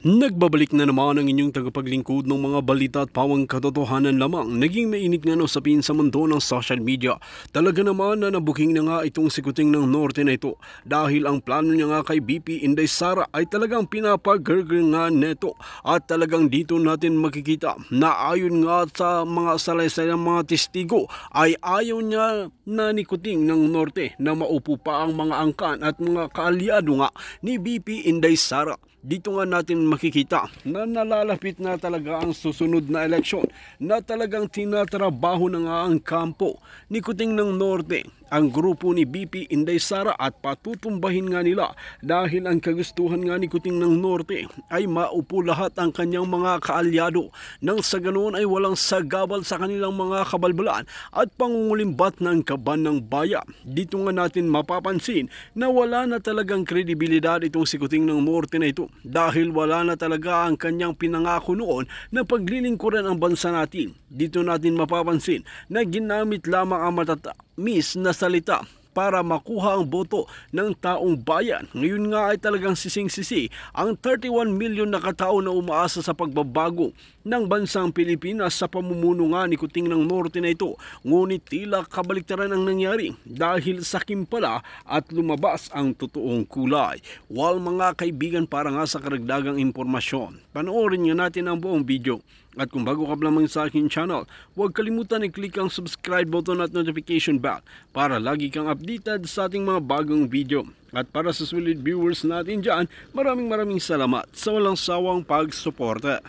Nagbabalik na naman ang inyong tagapaglingkod ng mga balita at pawang katotohanan lamang. Naging mainit nga usapin sa mundo ng social media. Talaga naman na nabuking na nga itong sikuting ng Norte na ito dahil ang plano niya nga kay BP Inday Sara ay talagang pinapag-girl nga neto. At talagang dito natin makikita na ayon nga sa mga salaysay ng mga testigo ay ayaw niya na nikuting ng Norte na maupo pa ang mga angkan at mga kaalyado nga ni BP Inday Sara. Dito nga natin makikita na nalalapit na talaga ang susunod na eleksyon na talagang tinatrabaho na nga ang kampo ni Kuting ng Norte, ang grupo ni BP Inday Sara at patutumbahin nga nila dahil ang kagustuhan nga ni Kuting ng Norte ay maupo lahat ang kanyang mga kaalyado nang sa ganoon ay walang sagabal sa kanilang mga kabalbalan at pangungulimbat ng kaban ng bayan. Dito nga natin mapapansin na wala na talagang kredibilidad itong si Kuting ng Norte na ito dahil wala na talaga ang kanyang pinangako noon na paglilingkuran ang bansa natin. Dito natin mapapansin na ginamit lamang ang matatamis na salita para makuha ang boto ng taong bayan. Ngayon nga ay talagang sising-sisi ang 31 milyon na katao na umaasa sa pagbabago ng bansang Pilipinas sa pamumuno nga ni Kuting ng Norte na ito. Ngunit tila kabaliktaran ang nangyari dahil sakim pala at lumabas ang totoong kulay. Wal mga kaibigan, para nga sa karagdagang impormasyon, panoorin nga natin ang buong video. At kung bago ka pa lamang sa aking channel, huwag kalimutan i-click ang subscribe button at notification bell para lagi kang updated sa ating mga bagong video. At para sa sulit viewers natin dyan, maraming salamat sa walang sawang pagsuporta.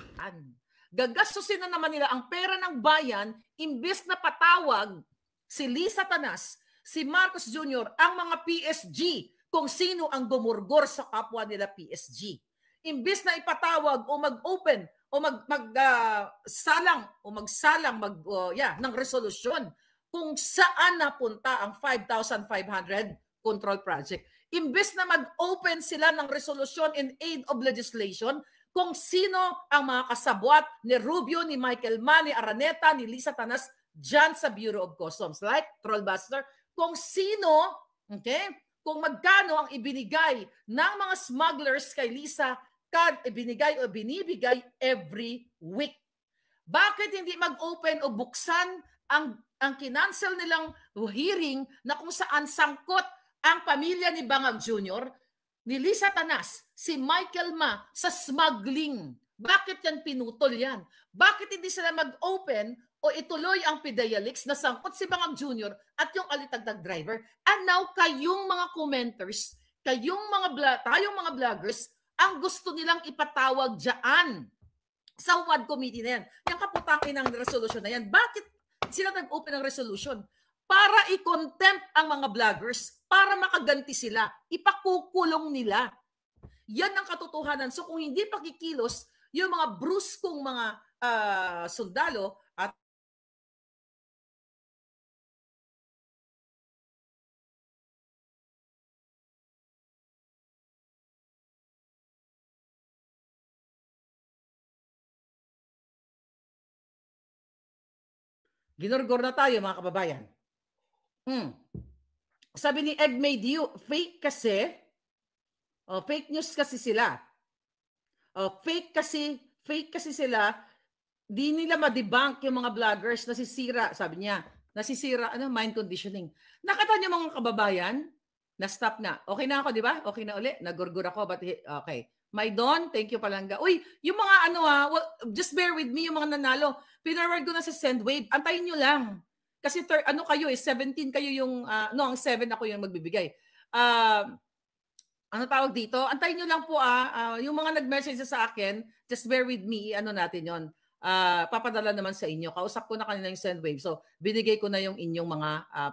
Gagastusin na naman nila ang pera ng bayan imbes na patawag si Lisa Tanas, si Marcos Jr., ang mga PSG kung sino ang gumurgor sa kapwa nila PSG. Imbes na ipatawag o mag-open o magsalang ng resolusyon kung saan napunta ang 5,500 control project. Imbes na mag-open sila ng resolusyon in aid of legislation kung sino ang mga kasabwat ni Rubio, ni Michael Manny, Araneta, ni Lisa Tanas dyan sa Bureau of Customs, like Trollbuster, kung sino, okay, kung magkano ang ibinigay ng mga smugglers kay Lisa, ibinigay o binibigay every week. Bakit hindi mag-open o buksan ang kinancel nilang hearing na kung saan sangkot ang pamilya ni Bangag Jr., ni Lisa Tanas, si Michael Ma sa smuggling? Bakit yan pinutol yan? Bakit hindi sila mag-open o ituloy ang Pidayalix na sangkot si Bangag Jr. at yung alitagdag driver? And now, kayong mga commenters, tayong mga vloggers, ang gusto nilang ipatawag dyan sa WAD committee na yan. Yung kaputangin ng resolution na yan. Bakit sila nag-open ng resolution? Para i-contempt ang mga vloggers, para makaganti sila, ipakukulong nila. Yan ang katotohanan. So kung hindi pakikilos, yung mga bruskong mga sundalo at ginurgor na tayo, mga kababayan. Sabi ni Egg Made You, fake kasi, fake news kasi sila. Fake kasi sila, di nila ma-debunk yung mga vloggers, nasisira, sabi niya, nasisira, mind conditioning. Nakita niyo mga kababayan, na-stop na. Okay na ako, di ba? Okay na uli, nagurgur ako, but okay. Maidon, thank you Palangga. Uy, yung mga well, just bear with me, yung mga nanalo. Pinarward ko na sa Sendwave. Antayin nyo lang. Kasi kayo 17 kayo yung, ang 7 ako yung magbibigay. Ano tawag dito? Antayin nyo lang po yung mga nag-message sa akin, just bear with me, natin yon. Papadala naman sa inyo. Kausap ko na kanila yung Sendwave. So, binigay ko na yung inyong mga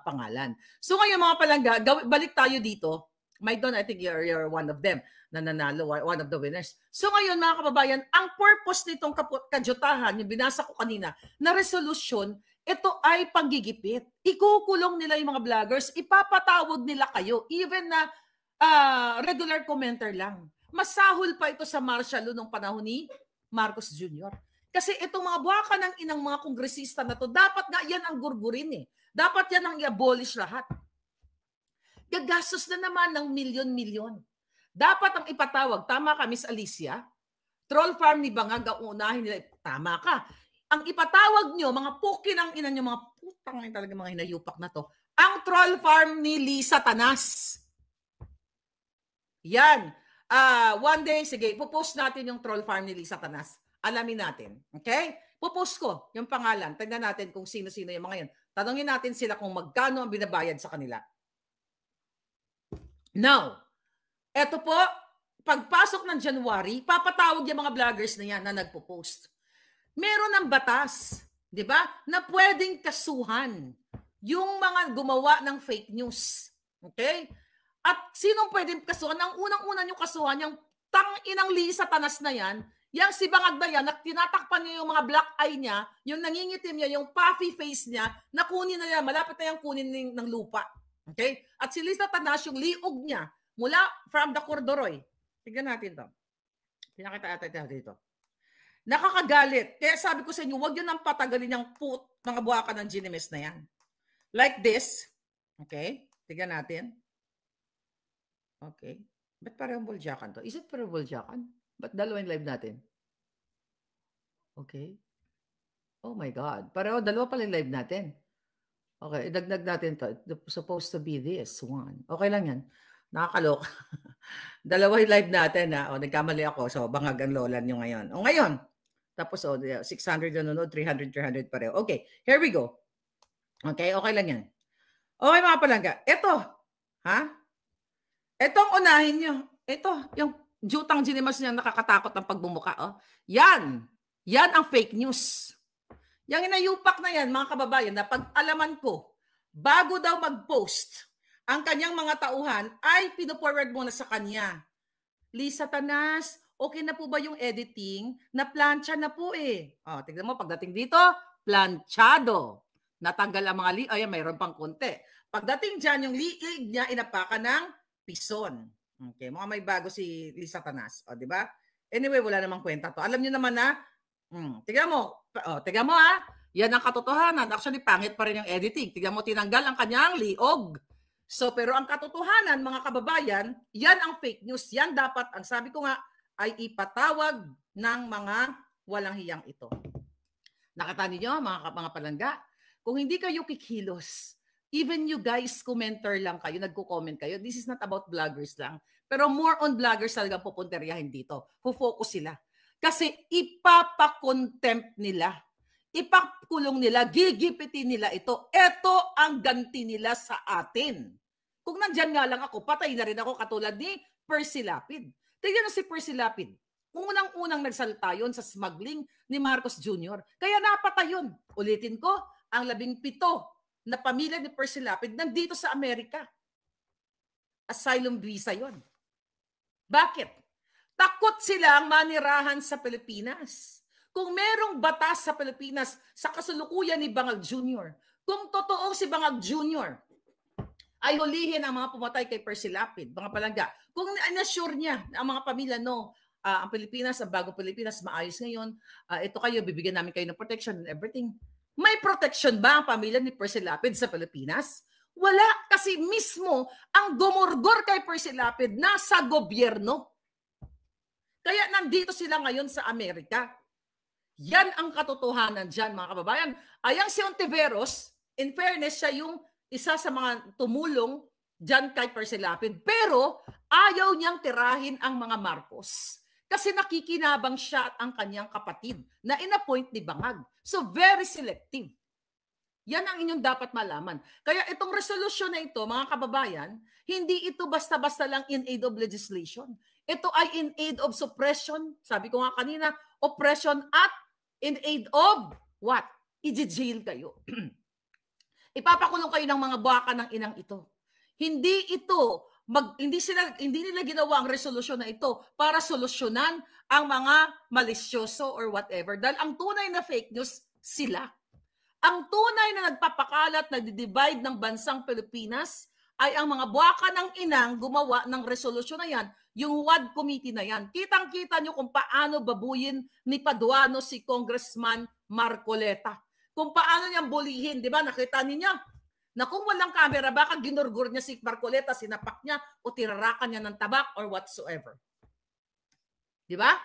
pangalan. So, ngayon mga Palangga, balik tayo dito. Maidon, I think you're one of them na nanalo, one of the winners. So ngayon mga kababayan, ang purpose nitong kadyutahan, yung binasa ko kanina, na resolution, ito ay panggigipit. Ikukulong nila yung mga vloggers, ipapatawag nila kayo, even na regular commenter lang. Masahol pa ito sa martial law nung panahon ni Marcos Jr. Kasi itong mga buwaka ng inang mga kongresista na to, dapat nga yan ang gurgurin eh. Dapat yan ang i-abolish lahat. Gagastos na naman ng milyon-milyon. Dapat ang ipatawag, tama ka Miss Alicia, troll farm ni Bangag ang unahin nila. Tama ka. Ang ipatawag nyo, mga pukin ang ina nyo, mga putang talaga mga hinayupak na to, ang troll farm ni Lisa Tanas. Yan. One day, sige, pupost natin yung troll farm ni Lisa Tanas. Alamin natin. Okay? Pupost ko yung pangalan. Tignan natin kung sino-sino yung mga yan. Tanungin natin sila kung magkano ang binabayad sa kanila. Now, eto po, pagpasok ng January, papatawag yung mga vloggers na yan na nagpo-post. Meron ng batas, di ba, na pwedeng kasuhan yung mga gumawa ng fake news. Okay? At sinong pwedeng kasuhan? Ang unang-una yung kasuhan, yung tang-inang Lisa Tanas na yan, yung si Bangag na yan, na tinatakpan niya yung mga black eye niya, yung nangingitim niya, yung puffy face niya, na kunin na niya, malapit na yung kunin ng lupa. Okay? At si Lisa Tanas, yung liog niya, mula from the Cordoroy. Tignan natin to. Pinakita natin dito. Nakakagalit. Kaya sabi ko sa inyo, huwag yun ang patagalin yung mga buwakan ng Ginimes na yan. Like this. Okay? Tignan natin. Okay. Ba't parang buljakan to? Is it parang buljakan? Ba't dalawa yung live natin? Okay. Oh my God. Pareho, dalawa pala yung live natin. Okay, idagdag natin to. It's supposed to be this one. Okay lang yan. Nakakaloka. Dalawa yung live natin. O, nagkamali ako. So, Bangag ang lola nyo ngayon. O, ngayon. Tapos, 600 nanonood, 300 pareho. Okay, here we go. Okay, okay lang yan. Okay, mga palangga. Ito. Ha? Itong unahin nyo. Ito, yung jutang Ginimas niya nakakatakot ng pagbumuka. Oh. Yan. Yan ang fake news. Yung inayupak na yan, mga kababayan, na pag-alaman ko, bago daw mag-post, ang kanyang mga tauhan ay pino-forward muna sa kanya. Lisa Tanas, okay na po ba yung editing? Na-plancha na po eh. O, tignan mo, pagdating dito, planchado. Natanggal ang mga liig. Ayan, mayroon pang konti. Pagdating dyan, yung liig niya, inapakan ng pison. Okay, mga may bago si Lisa Tanas. O, di ba? Anyway, wala namang kwenta to. Alam niyo naman na, tignan mo ha. Yan ang katotohanan. Actually, pangit pa rin yung editing. Tignan mo, tinanggal ang kanyang liog. So, pero ang katotohanan, mga kababayan, yan ang fake news. Yan dapat, ang sabi ko nga, ay ipatawag ng mga walang hiyang ito. Nakita niyo, mga palangga, kung hindi kayo kikilos, even you guys, commenter lang kayo, nagko-comment kayo, this is not about vloggers lang, pero more on vloggers talaga pupunteryahin dito. Focus sila. Kasi ipapakontempt nila, ipakulong nila, gigipitin nila ito. Ito ang ganti nila sa atin. Kung nandyan nga lang ako, patay na rin ako katulad ni Percy Lapid. Tignan na si Percy Lapid. Unang-unang nagsalta yun sa smuggling ni Marcos Jr. Kaya napatay yun. Ulitin ko, ang 17 na pamilya ni Percy Lapid nandito sa Amerika. Asylum visa yon. Bakit? Takot silang manirahan sa Pilipinas. Kung merong batas sa Pilipinas sa kasulukuyan ni Bangag Jr., kung totoong si Bangag Jr. ay hulihin ang mga pumatay kay Percy Lapid, mga palangga, kung na-assure niya ang mga pamilya, no, ang Pilipinas, ang bagong Pilipinas, maayos ngayon, ito kayo, bibigyan namin kayo ng protection and everything. May protection ba ang pamilya ni Percy Lapid sa Pilipinas? Wala, kasi mismo ang gumurgor kay Percy Lapid nasa gobyerno. Kaya nandito sila ngayon sa Amerika. Yan ang katotohanan dyan, mga kababayan. Ayang si Ontiveros, in fairness, siya yung isa sa mga tumulong dyan kay Percy Lapid. Pero ayaw niyang tirahin ang mga Marcos. Kasi nakikinabang siya at ang kanyang kapatid na inappoint ni Bangag. So very selective. Yan ang inyong dapat malaman. Kaya itong resolusyon na ito, mga kababayan, hindi ito basta-basta lang in aid of legislation. Ito ay in aid of suppression. Sabi ko nga kanina, oppression at in aid of what? I-jail kayo. Ipapakulong kayo ng mga baka ng inang ito. Hindi nila ginawa ang resolusyon na ito para solusyonan ang mga malisyoso or whatever. Dahil ang tunay na fake news, sila. Ang tunay na nagpapakalat, nagdi-divide ng bansang Pilipinas ay ang mga buwaka ng inang gumawa ng resolusyon na yan, yung WAD committee na yan. Kitang-kita nyo kung paano babuyin ni Paduano si Congressman Marcoleta. Kung paano niyang bulihin, di ba? Nakita niyo na kung walang camera, baka ginurgur niya si Marcoleta, sinapak niya o tirarakan niya ng tabak or whatsoever. Di ba?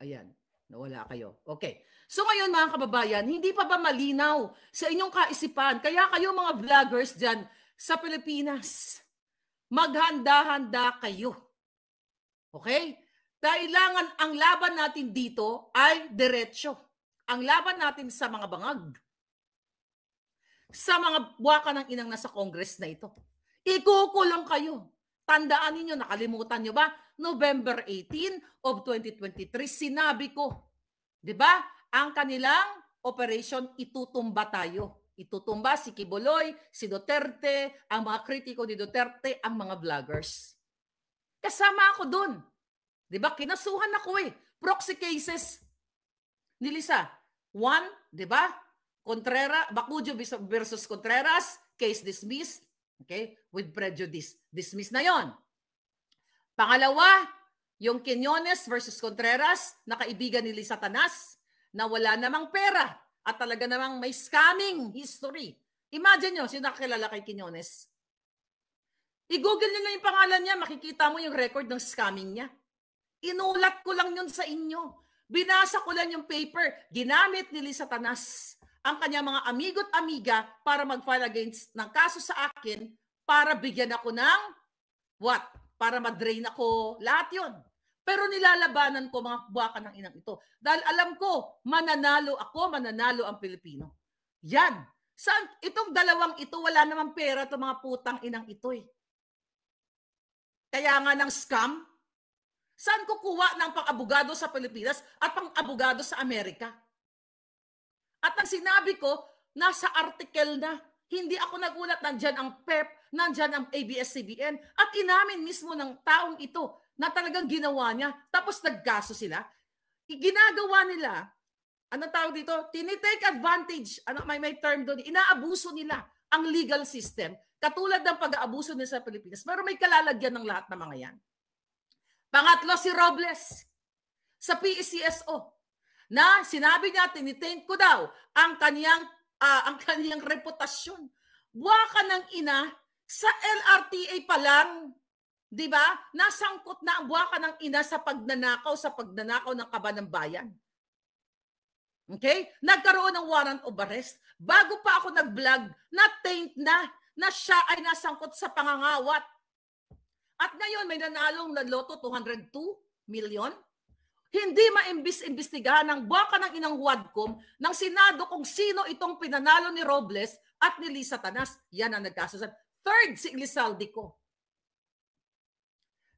Ayan, nawala kayo. Okay. So ngayon mga kababayan, hindi pa ba malinaw sa inyong kaisipan? Kaya kayo mga vloggers dyan sa Pilipinas, maghanda-handa kayo. Okay? Kailangan ang laban natin dito ay diretsyo. Ang laban natin sa mga bangag, sa mga buwaka ng inang nasa Congress na ito. Ikukulong kayo. Tandaan ninyo, nakalimutan nyo ba? November 18 of 2023, sinabi ko, di ba? Ang kanilang operation, itutumba tayo. Itutumba si Kibuloy, si Duterte, ang mga kritiko ni Duterte, ang mga vloggers. Kasama ako dun. Di ba? Kinasuhan ako eh. Proxy cases ni Lisa. One, di ba? Contreras, Bacujo versus Contreras, case dismissed. Okay? With prejudice. Dismiss na yon. Pangalawa, yung Quiñones versus Contreras, na kaibigan ni Lisa Tanas, na wala namang pera at talaga namang may scamming history. Imagine nyo, sino nakakilala kay Quiñones? I-google nyo na yung pangalan niya, makikita mo yung record ng scamming niya. Inulat ko lang yun sa inyo. Binasa ko lang yung paper. Ginamit ni Lisa Tanas ang kanyang mga amigo't amiga para mag-file against ng kaso sa akin para bigyan ako ng what? Para mag-drain ako. Lahat yun. Pero nilalabanan ko mga buwaka ng inang ito. Dahil alam ko, mananalo ako, mananalo ang Pilipino. Yan. Saan? Itong dalawang ito, wala namang pera itong mga putang inang ito eh. Kaya nga ng scam, saan kukuha ng pang-abogado sa Pilipinas at pang-abogado sa Amerika? At ang sinabi ko, nasa article na, hindi ako nagulat, nandyan ang PEP, nandyan ang ABS-CBN, at inamin mismo ng taong ito na talagang ginawa niya, tapos nagkaso sila. Ginagawa nila, anong tawag dito? Tinitake advantage, may term doon, inaabuso nila ang legal system, katulad ng pag-aabuso nila sa Pilipinas, pero may kalalagyan ng lahat ng mga yan. Pangatlo, si Robles, sa PECSO, na sinabi niya, tinitain ko daw ang kaniyang reputasyon. Buwaka ng ina, sa LRTA pa lang, di ba? Nasangkot na ang buwaka ng ina sa pagnanakaw ng kaban ng bayan. Okay? Nagkaroon ng warrant of arrest. Bago pa ako nag-vlog, na-taint na siya ay nasangkot sa pangangawat. At ngayon, may nanalong na loto, 202 million. Hindi maimbestigahan ng buwaka ng inang Huadcom ng Senado kung sino itong pinanalo ni Robles at ni Lisa Tanas. Yan ang nagkasusan. Third, si Elizalde ko.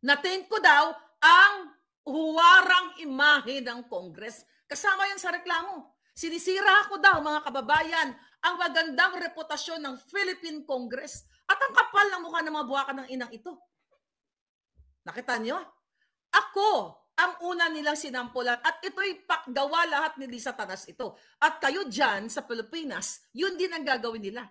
Natain ko daw ang huwarang imahe ng Congress. Kasama yan sa reklamo. Sinisira ko daw, mga kababayan, ang magandang reputasyon ng Philippine Congress at ang kapal ng mukha ng mga buwaka ng inang ito. Nakita niyo? Ako ang una nilang sinampulan at ito'y gawa lahat ni Lisa Tanas ito. At kayo dyan sa Pilipinas, yun din ang gagawin nila.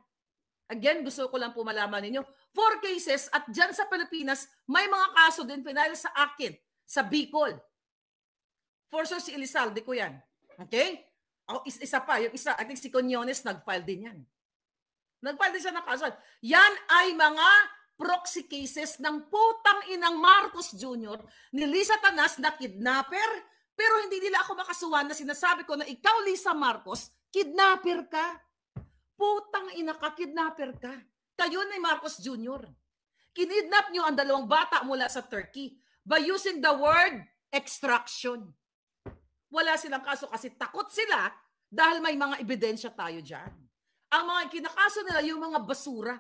Again, gusto ko lang po malaman ninyo, 4 cases at dyan sa Pilipinas, may mga kaso din pinahal sa akin, sa Bicol. For sure, si Elizalde ko yan. Okay? Isa pa, yung isa, I think si Quiñones, nag-file din yan. Nag-file din siya ng kaso. Yan ay mga proxy cases ng putang inang Marcos Jr. ni Lisa Tanas na kidnapper, pero hindi nila ako makasuhan na sinasabi ko na ikaw, Lisa Marcos, kidnapper ka. Putang ina ka, kidnapper ka. Kayo ni Marcos Jr. Kinidnap nyo ang 2 bata mula sa Turkey by using the word extraction. Wala silang kaso kasi takot sila dahil may mga ebidensya tayo dyan. Ang mga kinakaso nila yung mga basura.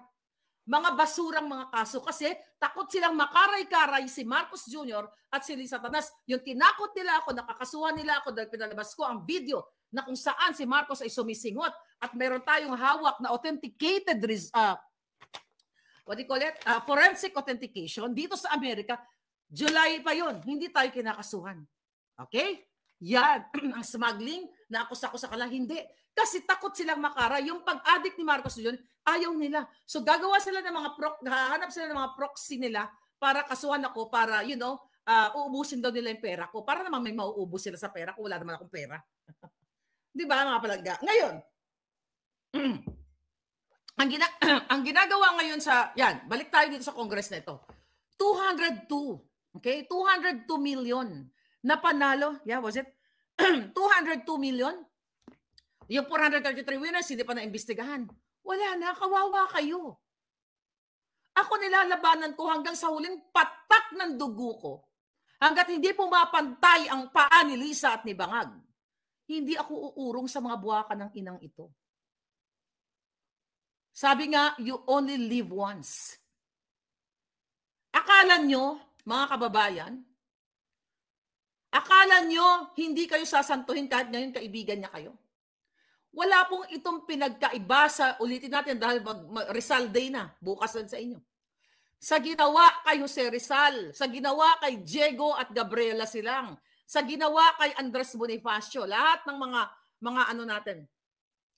Mga basurang mga kaso kasi takot silang makaray-karay si Marcos Jr. at si Lisa Tanas. Yung tinakot nila ako, nakakasuhan nila ako dahil pinalabas ko ang video na kung saan si Marcos ay sumisingot at meron tayong hawak na authenticated forensic authentication dito sa Amerika. July pa yon, hindi tayo kinakasuhan. Okay? Yan, ang smuggling na akusa ko sa kanila, hindi. Kasi takot silang makaray. Yung pag-addict ni Marcos Jr., ayaw nila. So gagawa sila ng mga hahanap sila ng mga proxy nila para kasuhan ako para, uubusin daw nila yung pera ko. Para naman may mauubos sila sa pera ko. Wala naman akong pera. Di ba mga palangga? Ngayon, ang ginagawa ngayon balik tayo dito sa Congress na ito. 202, okay? 202 million na panalo. Yeah, was it? 202 million. Yung 433 winners, hindi pa naimbestigahan. Wala na, kawawa kayo. Ako nilalabanan ko hanggang sa huling patak ng dugo ko. Hanggat hindi pumapantay ang paa ni Lisa at ni Bangag, hindi ako uurong sa mga buwaka ng inang ito. Sabi nga, you only live once. Akala nyo, mga kababayan, akala nyo hindi kayo sasantuhin kahit ngayon kaibigan niya kayo? Wala pong itong pinagkaiba sa, ulitin natin dahil Rizal Day na, bukas lang sa inyo. Sa ginawa kay Jose Rizal, sa ginawa kay Diego at Gabriela Silang, sa ginawa kay Andres Bonifacio, lahat ng mga ano natin,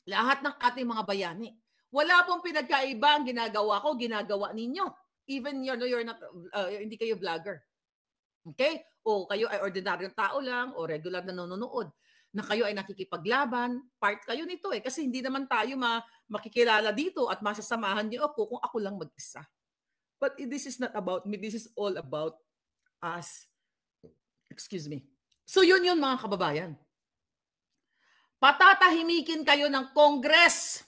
lahat ng ating mga bayani. Wala pong pinagkaiba ang ginagawa ko, ginagawa ninyo. Even you're not, hindi kayo vlogger. Okay? O kayo ay ordinaryong tao lang, o regular na nanonood, na kayo ay nakikipaglaban, part kayo nito eh. Kasi hindi naman tayo makikilala dito at masasamahan niyo ako kung ako lang mag-isa. But this is not about me. This is all about us. Excuse me. So yun mga kababayan. Patatahimikin kayo ng Congress.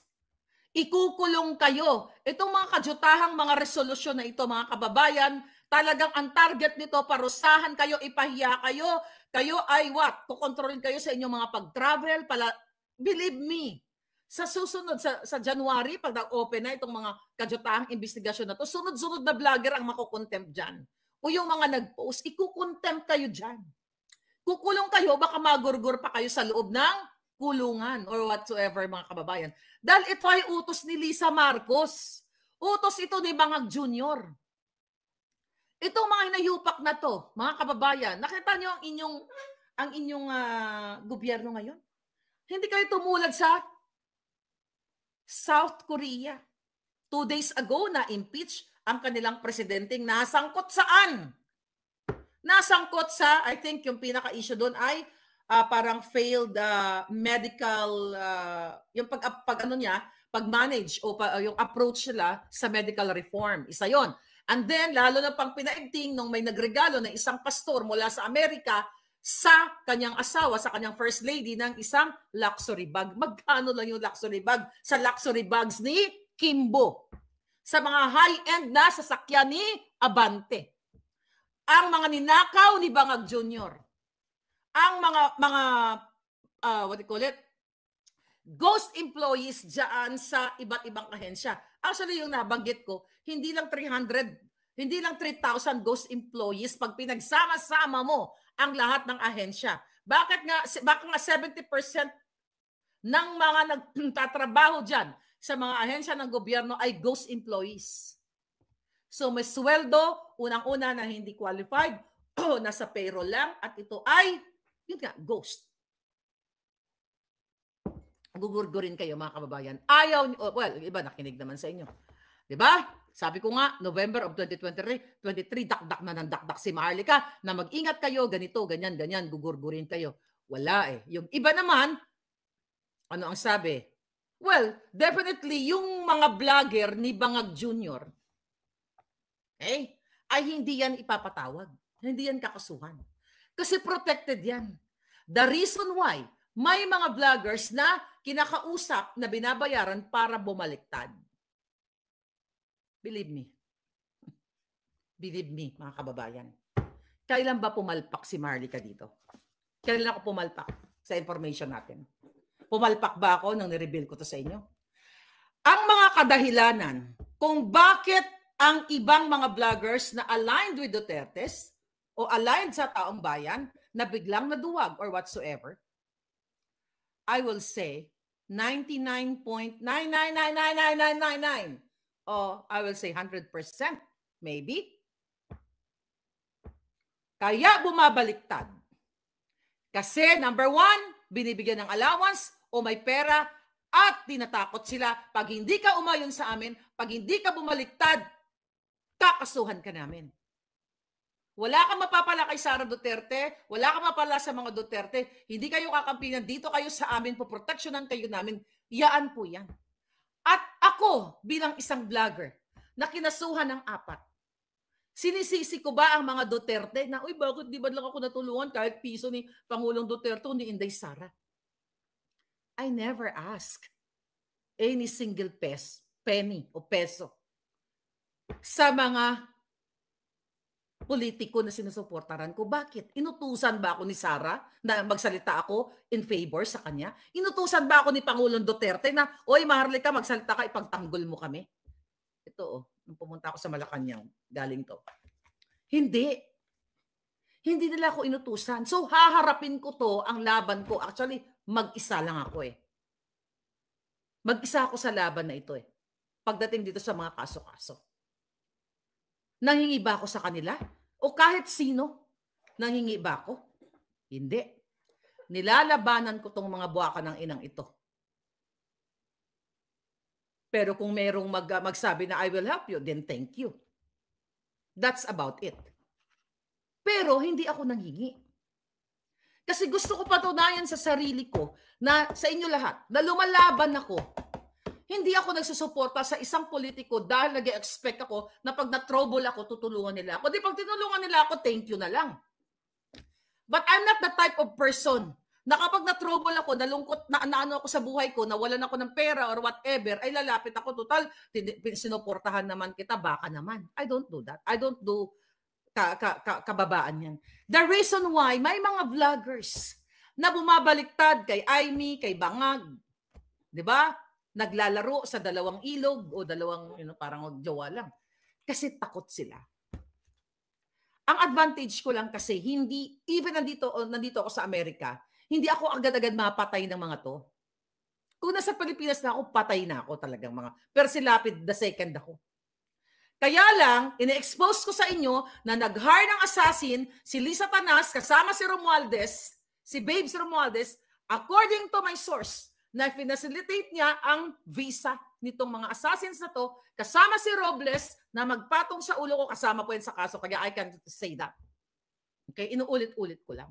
Ikukulong kayo. Itong mga kajutahang mga resolusyon na ito, mga kababayan, talagang ang target nito, parusahan kayo, ipahiya kayo. Kayo ay what? Kukontrolin kayo sa inyong mga pag-travel. Believe me, sa susunod, sa January, pag na-open na itong mga kajutahang investigasyon na to, sunod-sunod na vlogger ang makukontempt dyan. O yung mga nag-post, ikukontempt kayo dyan. Kukulong kayo, baka magurgur pa kayo sa loob ng kulungan or whatsoever, mga kababayan. Dahil ito ay utos ni Lisa Marcos. Utos ito ni Bangag Jr. Itong mga hinayupak na to, mga kababayan, nakita nyo ang inyong gobyerno ngayon? Hindi kayo tumulad sa South Korea. 2 days ago na impeach ang kanilang presidenteng nasangkot saan? Nasangkot sa, I think yung pinaka-issue doon ay parang failed medical, yung pag-manage o yung approach nila sa medical reform. Isa yon. And then, lalo na pang pinaigting nung may nagregalo ng isang pastor mula sa Amerika sa kanyang asawa, sa kanyang first lady ng isang luxury bag. Magkano lang yung luxury bag sa luxury bags ni Kimbo? Sa mga high-end na sasakyan ni Abante. Ang mga ninakaw ni Bangag Jr. Ang mga what do you call it? Ghost employees dyan sa iba't ibang ahensya. Actually, yung nabanggit ko, hindi lang 3,000 ghost employees pag pinagsama-sama mo ang lahat ng ahensya. Baka nga 70% ng mga nagtatrabaho dyan sa mga ahensya ng gobyerno ay ghost employees. So may sweldo, unang-una na hindi qualified, nasa payroll lang, at ito ay, yun nga, ghost. Gugurgurin kayo mga kababayan. Ayaw, well, iba nakinig naman sa inyo. Diba? Sabi ko nga, November of 2023, dakdak na ng dakdak si Maharlika na mag-ingat kayo, ganito, ganyan, gugurgurin kayo. Wala eh. Yung iba naman, ano ang sabi? Well, definitely yung mga vlogger ni Bangag Jr., ay hindi yan ipapatawag. Hindi yan kakasuhan. Kasi protected yan. The reason why may mga vloggers na kinakausap na binabayaran para bumaliktad. Believe me. Believe me, mga kababayan. Kailan ba pumalpak si Maharlika dito? Kailan ako pumalpak sa information natin? Pumalpak ba ako nang nireveal ko to sa inyo? Ang mga kadahilanan kung bakit ang ibang mga vloggers na aligned with Duterte's o aligned sa taong bayan na biglang naduwag or whatsoever, I will say 99.9999999 o I will say 100% maybe. Kaya bumabaliktad. Kasi number 1, binibigyan ng allowance o may pera at tinatakot sila pag hindi ka umayon sa amin, pag hindi ka bumaliktad, kakasuhan ka namin. Wala kang mapapala kay Sara Duterte, wala kang mapapala sa mga Duterte, hindi kayo kakampinan, dito kayo sa amin, poproteksyonan kayo namin, yaan po yan. At ako, bilang isang vlogger, na kinasuhan ng 4, Sinisisi ko ba ang mga Duterte na, uy, bakit di ba lang ako natulungan kahit piso ni Pangulong Duterte o ni Inday Sara? I never ask any single penny o peso sa mga politiko na sinusuportaran ko. Bakit? Inutusan ba ako ni Sara na magsalita ako in favor sa kanya? Inutusan ba ako ni Pangulong Duterte na, oy, Maharlika, magsalita ka, ipagtanggol mo kami? Ito, nung pumunta ako sa Malacanang, galing to. Hindi. Hindi nila ako inutusan. So, haharapin ko to, ang laban ko. Actually, mag-isa lang ako eh. Mag-isa ako sa laban na ito eh. Pagdating dito sa mga kaso-kaso. Nanghingi ba ako sa kanila? O kahit sino? Nanghingi ba ako? Hindi. Nilalabanan ko tong mga buwaka ng inang ito. Pero kung merong magsabi na I will help you, then thank you. That's about it. Pero hindi ako nanghingi. Kasi gusto ko patunayan sa sarili ko na sa inyo lahat, na lumalaban ako. Hindi ako nagsusuporta sa isang politiko dahil nag-expect ako na pag na-trouble ako, tutulungan nila ako. Di pag tinulungan nila ako, thank you na lang. But I'm not the type of person na kapag na-trouble ako, nalungkot na ano ako sa buhay ko, nawalan ako ng pera or whatever, ay lalapit ako, total, sinuportahan naman kita, baka naman. I don't do that. I don't do kababaan yan. The reason why may mga vloggers na bumabaliktad kay Aimee, kay Bangag, di ba? Naglalaro sa dalawang ilog o dalawang parang jowa lang. Kasi takot sila. Ang advantage ko lang kasi hindi, even nandito ako sa Amerika, hindi ako agad-agad mapatay ng mga to. Kung nasa Pilipinas na ako, patay na ako talagang mga. Pero si Lapid, the second ako. Kaya lang, ine-expose ko sa inyo na nag-hire ng assassin, si Lisa Tanas, kasama si Romualdez, si Babes Romualdez, according to my source, na finacilitate niya ang visa nitong mga assassins na to, kasama si Robles, na magpatong sa ulo ko, kasama po yan sa kaso, kaya I can't say that. Okay, inuulit-ulit ko lang.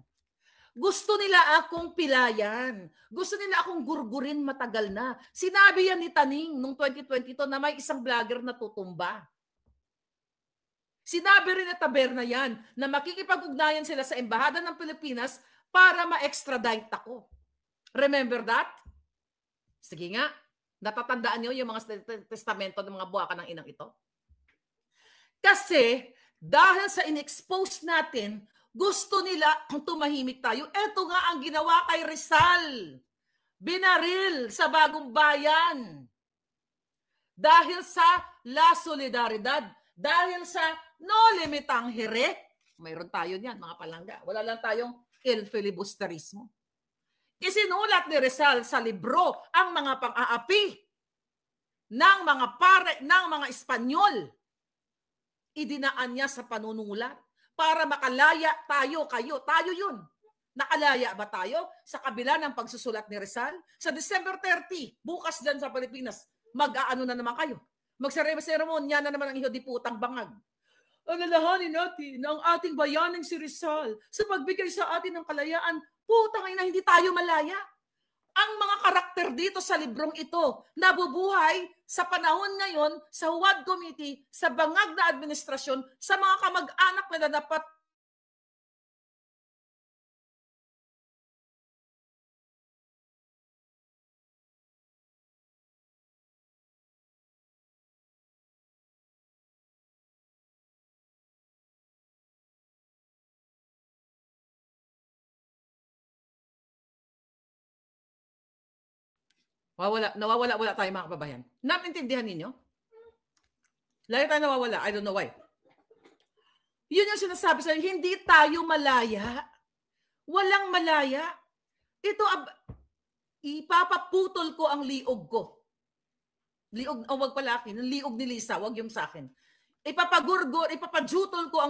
Gusto nila akong pilayan. Gusto nila akong gurgurin matagal na. Sinabi yan ni Taning noong 2022 na may isang vlogger na tutumba. Sinabi rin na Taberna yan na makikipag-ugnayan sila sa Embahada ng Pilipinas para ma-extradite ako. Remember that? Sige nga, natatandaan nyo yung mga testamento ng mga buwaka ng inang ito? Kasi dahil sa in-expose natin, gusto nila tumahimik tayo. Ito nga ang ginawa kay Rizal. Binaril sa Bagong Bayan. Dahil sa La Solidaridad. Dahil sa no limitang here. Mayroon tayo niyan, mga palangga. Wala lang tayong filibusterismo. Isinulat ni Rizal sa libro ang mga pang-aapi ng mga ng mga Espanyol. Idinaan niya sa panunulat para makalaya tayo, tayo yun. Nakalaya ba tayo sa kabila ng pagsusulat ni Rizal? Sa December 30, bukas dyan sa Pilipinas, mag-aano na naman kayo. Magseremonya na naman ang ihodiputang Bangag. Alalahanin natin na ang ating bayaning si Rizal sa pagbigay sa atin ng kalayaan, putang ina, hindi tayo malaya. Ang mga karakter dito sa librong ito nabubuhay sa panahon ngayon sa Huwad Committee, sa bangag na administrasyon, sa mga kamag-anak na dapat nawawala tayo mga kababayan. Naintindihan ninyo? Lagi tayo nawawala. I don't know why. Yun yung sinasabi sa hindi tayo malaya. Walang malaya. Ito, ipapaputol ko ang liog ko. Liog, wag pala akin. Ang liog ni Lisa, wag yung sa akin. Ipapajutol ko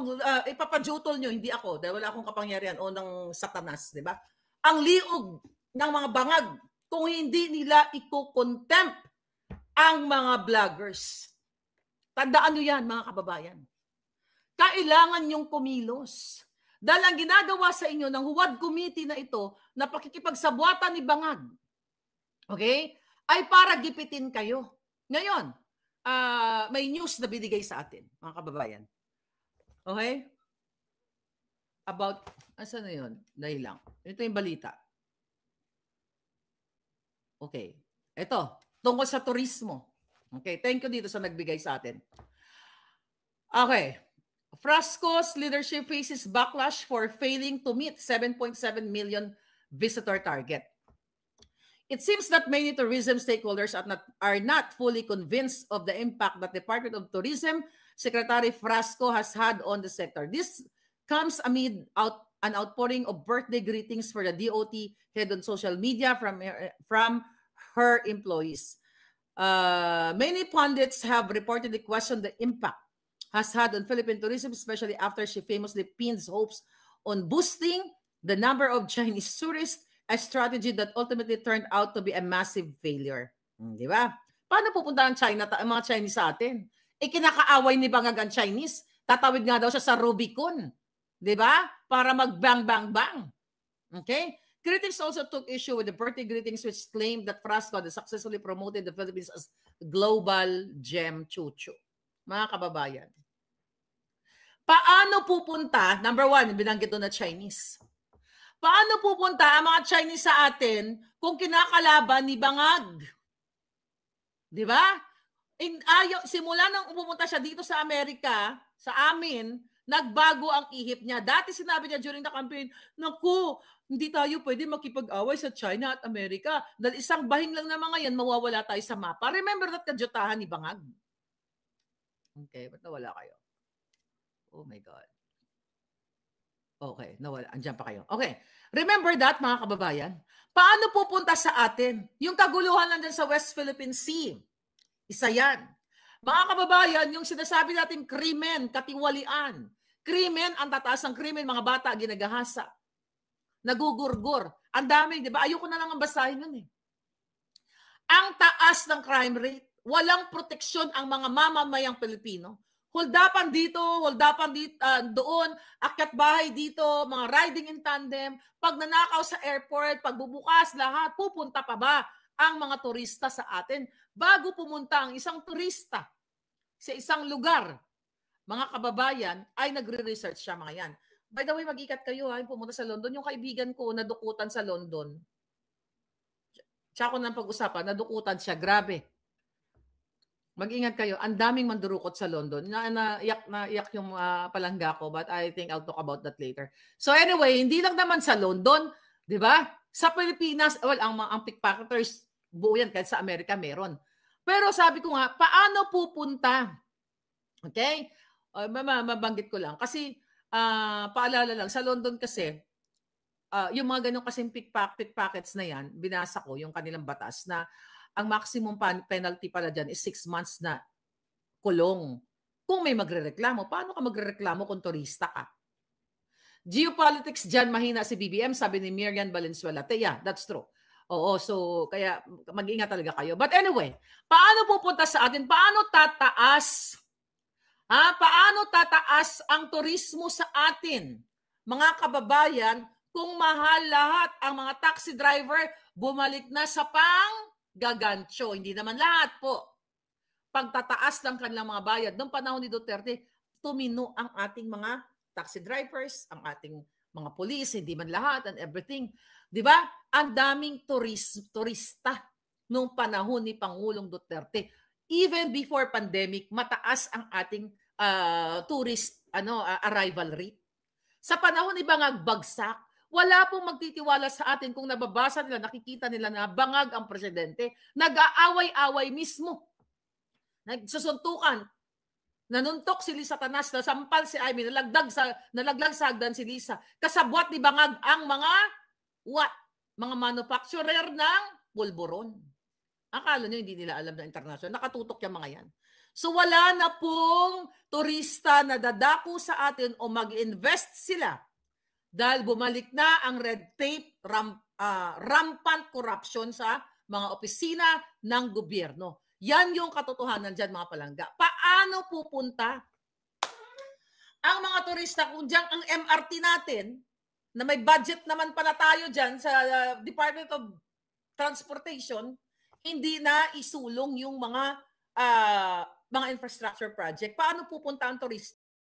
ipapajutol nyo, hindi ako, dahil wala akong kapangyarihan o ng Satanas, di ba? Ang liog ng mga bangag kung hindi nila iko-contempt ang mga vloggers. Tandaan nyo yan, mga kababayan. Kailangan yung kumilos. Dahil ang ginagawa sa inyo ng Huwad Committee na ito, na pakikipagsabwatan ni Bangag, okay, ay para gipitin kayo. Ngayon, may news na binigay sa atin, mga kababayan. Okay? About, asan na yun? Dahil lang. Ito yung balita. Okay. Ito, tungkol sa turismo. Okay, thank you dito sa nagbigay sa atin. Okay. Frasco's leadership faces backlash for failing to meet 7.7 million visitor target. It seems that many tourism stakeholders are not fully convinced of the impact that Department of Tourism Secretary Frasco has had on the sector. This comes amid an outpouring of birthday greetings for the DOT head on social media from her employees. Many pundits have reportedly questioned the impact has had on Philippine tourism, especially after she famously pins hopes on boosting the number of Chinese tourists, a strategy that ultimately turned out to be a massive failure. Di ba? Paano pupunta ang mga Chinese sa atin? Kinakaaway ni Bangag ang Chinese. Tatawid nga daw siya sa Rubicon. Di ba? Para mag-bang-bang-bang. Okay? Critics also took issue with the birthday greetings which claimed that Frasco had successfully promoted the Philippines as global gem chuchu. Mga kababayan, paano pupunta, number one, binanggit doon na Chinese. Paano pupunta ang mga Chinese sa atin kung kinakalaban ni Bangag? Di ba? Simula nang pumunta siya dito sa Amerika, sa amin, nagbago ang ihip niya. Dati sinabi niya during the campaign, naku, hindi tayo pwede makipag-away sa China at Amerika. Dahil isang bahing lang na mga yan, mawawala tayo sa mapa. Remember that kadyutahan ni Bangag? Okay, ba't nawala kayo? Oh my God. Okay, nawala. Andiyan pa kayo. Okay. Remember that, mga kababayan? Paano pupunta sa atin? Yung kaguluhan nandyan sa West Philippine Sea. Isa yan. Mga kababayan, yung sinasabi natin krimen, katiwalian. Krimen, ang tataas ng krimen, mga bata ginagahasa. Nagugurgur. Ang dami, di ba? Ayoko na lang ang basahin yun eh. Ang taas ng crime rate. Walang proteksyon ang mga mamamayang Pilipino. Holdapan dito, doon, akyat bahay dito, mga riding in tandem, pag nanakaw sa airport, pagbubukas lahat, pupunta pa ba ang mga turista sa atin? Bago pumunta ang isang turista sa isang lugar, mga kababayan, ay nagre-research siya mga yan. By the way, mag-ikat kayo ha, pumunta sa London. Yung kaibigan ko, nadukutan sa London. Tsaka ko nang pag-usapan, nadukutan siya, grabe. Mag-ingat kayo. Ang daming mandurukot sa London. Naiyak yung palangga ko, but I think I'll talk about that later. So anyway, hindi lang naman sa London, di ba? Sa Pilipinas, well, ang pickpocketers, buo yan, kahit sa Amerika meron. Pero sabi ko nga, paano pupunta? Okay? Mabanggit ko lang. Kasi, paalala lang, sa London kasi, yung mga ganun kasing pickpockets na yan, binasa ko yung kanilang batas na ang maximum penalty pala dyan is 6 months na kulong. Kung may magrereklamo, paano ka magrereklamo kung turista ka? Geopolitics dyan, mahina si BBM, sabi ni Miriam Valenzuela. Yeah, that's true. Oo, so kaya mag-ingat talaga kayo. But anyway, paano pupunta sa atin? Paano tataas? Paano tataas ang turismo sa atin? Mga kababayan, kung mahal lahat ang mga taxi driver, bumalik na sa gagancho. Hindi naman lahat po. Pagtataas ng kanilang mga bayad. Noong panahon ni Duterte, tumino ang ating mga taxi drivers, ang ating mga pulis, hindi man lahat and everything. Di ba? Ang daming turista noong panahon ni Pangulong Duterte. Even before pandemic, mataas ang ating tourist arrival rate. Sa panahon ni Bangag, bagsak. Wala pong magtitiwala sa atin kung nababasa nila, nakikita nila na Bangag ang presidente, nag-aaway-away mismo. Nagsusuntukan. Nanuntok si Lisa Tanas, nasampal si Amy, nalaglag sa hagdan si Lisa. Kasabwat ni Bangag ang mga mga manufacturer ng pulburon. Akala nyo hindi nila alam na international. Nakatutok yung mga yan. So wala na pong turista na dadako sa atin o mag-invest sila dahil bumalik na ang red tape, rampant corruption sa mga opisina ng gobyerno. Yan yung katotohanan dyan, mga palangga. Paano pupunta ang mga turista kung dyan ang MRT natin, na may budget naman pala tayo dyan sa Department of Transportation, hindi na isulong yung mga infrastructure project. Paano pupunta ang turista?